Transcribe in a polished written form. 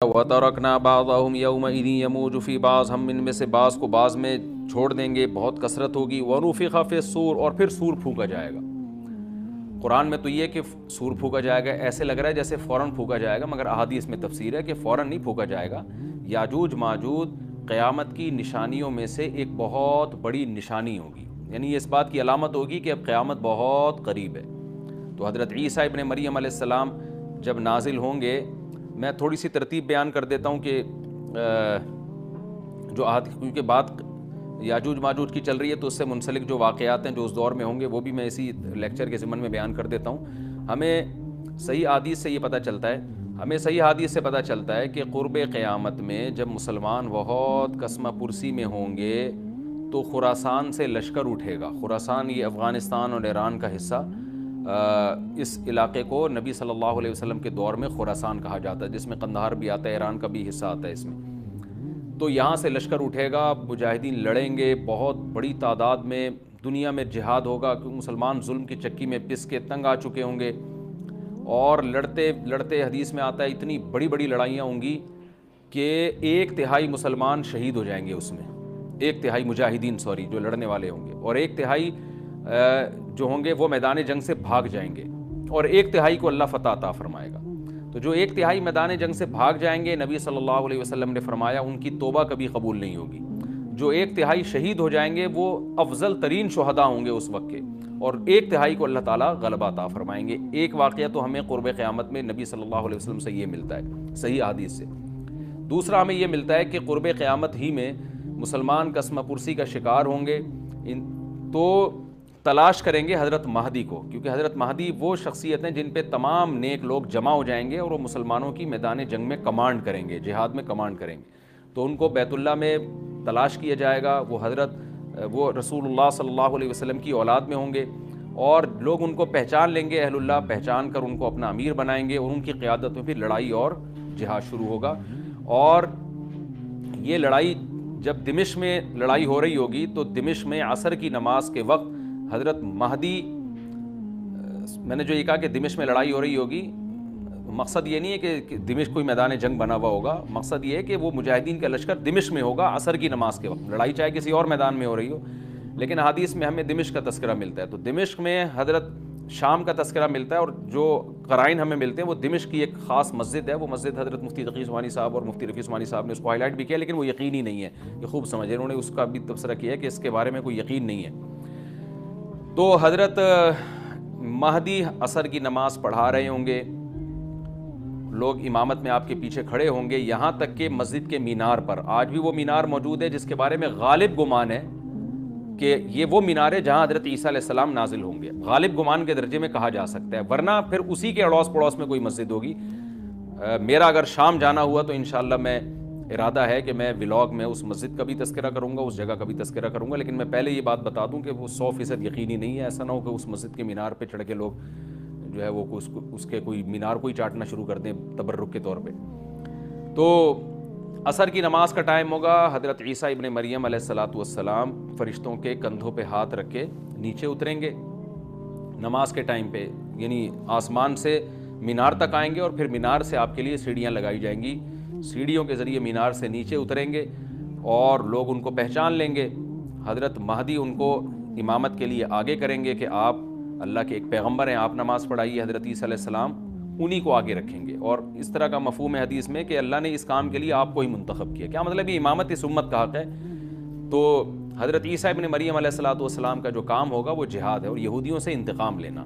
وَتَرَكْنَا بَعْضَهُمْ يَوْمَئِذٍ يَمُوجُ فِي بَعْضٍ، ہم ان میں سے بعض کو بعض میں چھوڑ دیں گے، بہت کثرت ہوگی۔ وَنُفِخَ فِي الصُّورِ، اور پھر سور پھونکا جائے گا۔ قرآن میں تو یہ کہ سور پھونکا جائے گا ایسے لگ رہا ہے جیسے فوراً پھونکا جائے گا، مگر احادیث میں تفسیر ہے کہ فوراً نہیں پھونکا جائے گا۔ یاجوج ماجوج قیامت کی نشانیوں میں سے ایک بہت بڑی نشانی ہوگی، یعنی یہ اس بات کی علامت ہوگی کہ اب قیامت بہت قریب ہے۔ تو حضرت عیسیٰ ابن مریم علیہ السلام جب نازل ہوں گے، میں تھوڑی سی ترتیب بیان کر دیتا ہوں کہ کیونکہ بات یاجوج ماجوج کی چل رہی ہے تو اس سے منسلک جو واقعات ہیں جو اس دور میں ہوں گے وہ بھی میں اسی لیکچر کے ضمن میں بیان کر دیتا ہوں۔ ہمیں صحیح حدیث سے یہ پتہ چلتا ہے کہ قرب قیامت میں جب مسلمان بہت کسمہ پرسی میں ہوں گے تو خراسان سے لشکر اٹھے گا۔ خراسان یہ افغانستان اور ایران کا حصہ، اس علاقے کو نبی صلی اللہ علیہ وسلم کے دور میں خراسان کہا جاتا ہے، جس میں قندھار بھی آتا ہے، ایران کا بھی حصہ آتا ہے اس میں۔ تو یہاں سے لشکر اٹھے گا، مجاہدین لڑیں گے، بہت بڑی تعداد میں دنیا میں جہاد ہوگا، کیونکہ مسلمان ظلم کی چکی میں پس کے تنگ آ چکے ہوں گے، اور لڑتے لڑتے حدیث میں آتا ہے اتنی بڑی بڑی لڑائیاں ہوں گی کہ 1/3 مسلمان شہید ہو جائیں گے اس میں، 1/3 مجاہدین جو لڑنے والے ہوں گے، اور 1/3 جو ہوں گے وہ میدان جنگ سے بھاگ جائیں گے، اور 1/3 کو اللہ فتح عطا فرمائے گا۔ تو جو 1/3 میدان جنگ سے بھاگ جائیں گے، نبی صلی اللہ علیہ وسلم نے فرمایا ان کی توبہ کبھی قبول نہیں ہوگی۔ جو 1/3 شہید ہو جائیں گے وہ افضل ترین شہداء ہوں گے اس وقت کے، اور 1/3 کو اللہ تعالیٰ غلبہ عطا فرمائیں گے۔ ایک واقعہ تو ہمیں قرب قیامت میں نبی صلی اللہ علیہ وسلم سے یہ ملتا ہے صحیح حدیث سے۔ دوسرا ہمیں یہ ملتا ہے کہ قرب قیامت ہی میں مسلمان قسمہ پرسی کا شکار ہوں گے، تو تلاش کریں گے حضرت مہدی کو، کیونکہ حضرت مہدی وہ شخصیت ہیں جن پہ تمام نیک لوگ جمع ہو جائیں گے اور وہ مسلمانوں کی میدان جنگ میں کمانڈ کریں گے، جہاد میں کمانڈ کریں گے۔ تو ان کو بیت اللہ میں تلاش کیا جائے گا، وہ رسول اللہ صلی اللہ علیہ وسلم کی اولاد میں ہوں گے، اور لوگ ان کو پہچان لیں گے، اہل اللہ پہچان کر ان کو اپنا امیر بنائیں گے، اور ان کی قیادت میں پھر لڑائی اور جہاد شروع ہوگا۔ اور یہ لڑائی جب دمشق میں لڑائی ہو رہی ہوگی تو دمشق میں عصر کی نماز کے وقت حضرت مہدی، میں نے جو یہ کہا کہ دمشق میں لڑائی ہو رہی ہوگی، مقصد یہ نہیں ہے کہ دمشق کوئی میدان جنگ بنا ہوا ہوگا، مقصد یہ ہے کہ وہ مجاہدین کا لشکر دمشق میں ہوگا عصر کی نماز کے وقت، لڑائی چاہے کسی اور میدان میں ہو رہی ہو، لیکن حدیث میں ہمیں دمشق کا تذکرہ ملتا ہے۔ تو دمشق میں حضرت شام کا تذکرہ ملتا ہے، اور جو قرائن ہمیں ملتے ہیں وہ دمشق کی ایک خاص مسجد ہے، وہ مسجد حضرت مفتی تقی عثمانی صاحب اور مفتی رفیع عثمانی صاحب نے اس کو ہائی لائٹ بھی کیا، لیکن وہ یقینی نہیں ہے، یہ خوب سمجھے، انہوں نے اس کا بھی تبصرہ کیا ہے کہ اس کے بارے میں کوئی یقین نہیں ہے۔ تو حضرت مہدی عصر کی نماز پڑھا رہے ہوں گے، لوگ امامت میں آپ کے پیچھے کھڑے ہوں گے، یہاں تک کہ مسجد کے مینار پر، آج بھی وہ مینار موجود ہے جس کے بارے میں غالب گمان ہے کہ یہ وہ مینار ہے جہاں حضرت عیسیٰ علیہ السلام نازل ہوں گے، غالب گمان کے درجے میں کہا جا سکتا ہے، ورنہ پھر اسی کے اڑوس پڑوس میں کوئی مسجد ہوگی۔ میرا اگر شام جانا ہوا تو انشاءاللہ میں ارادہ ہے کہ میں ولاگ میں اس مسجد کا بھی تذکرہ کروں گا، اس جگہ کا بھی تذکرہ کروں گا، لیکن میں پہلے یہ بات بتا دوں کہ وہ 100% یقینی نہیں ہے، ایسا نہ ہو کہ اس مسجد کے مینار پہ چڑھ کے لوگ جو ہے وہ اس کے کوئی مینار کو ہی چاٹنا شروع کر دیں تبرک کے طور پہ۔ تو عصر کی نماز کا ٹائم ہوگا، حضرت عیسیٰ ابن مریم علیہ السلام فرشتوں کے کندھوں پہ ہاتھ رکھ کے نیچے اتریں گے نماز کے ٹائم پہ، یعنی آسمان سے مینار تک آئیں گے، اور پھر مینار سے آپ کے لیے سیڑھیاں لگائی جائیں گی، سیڑھیوں کے ذریعے مینار سے نیچے اتریں گے، اور لوگ ان کو پہچان لیں گے۔ حضرت مہدی ان کو امامت کے لیے آگے کریں گے کہ آپ اللہ کے ایک پیغمبر ہیں، آپ نماز پڑھائیے، حضرت عیسیٰ علیہ السلام انہی کو آگے رکھیں گے، اور اس طرح کا مفہوم ہے حدیث میں کہ اللہ نے اس کام کے لیے آپ کو ہی منتخب کیا۔ کیا مطلب یہ امامت اس امت کا حق ہے؟ تو حضرت عیسیٰ ابن مریم علیہ السلام کا جو کام ہوگا وہ جہاد ہے اور یہودیوں سے انتقام لینا۔